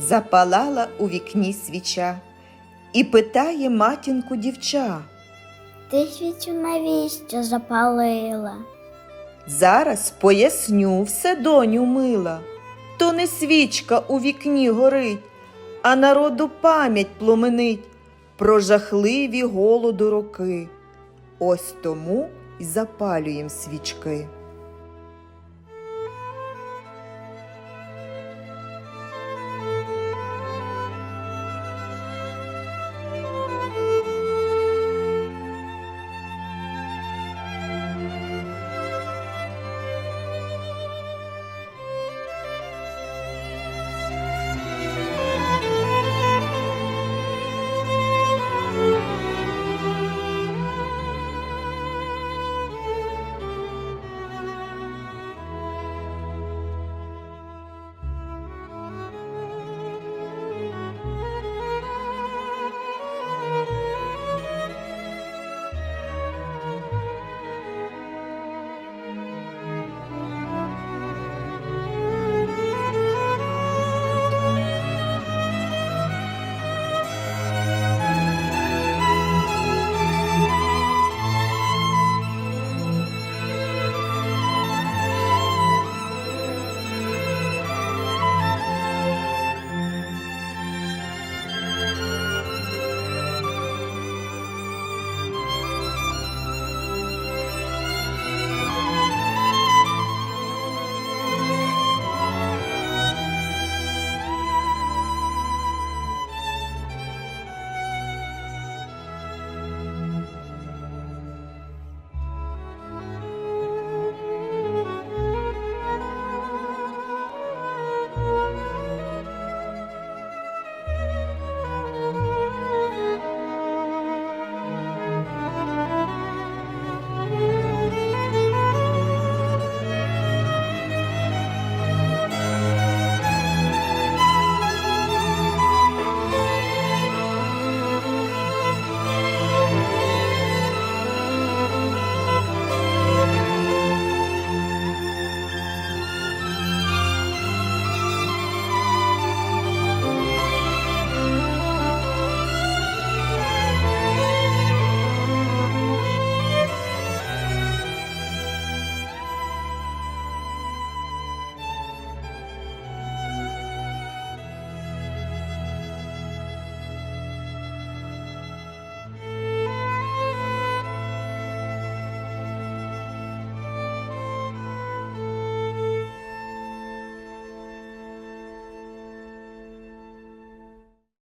Запалала у вікні свіча, і питає матінку дівча: Ти свічу навіщо запалила? Зараз поясню все, доню мила. То не свічка у вікні горить, а народу пам'ять пломенить про жахливі голоду роки. Ось тому й запалюєм свічки.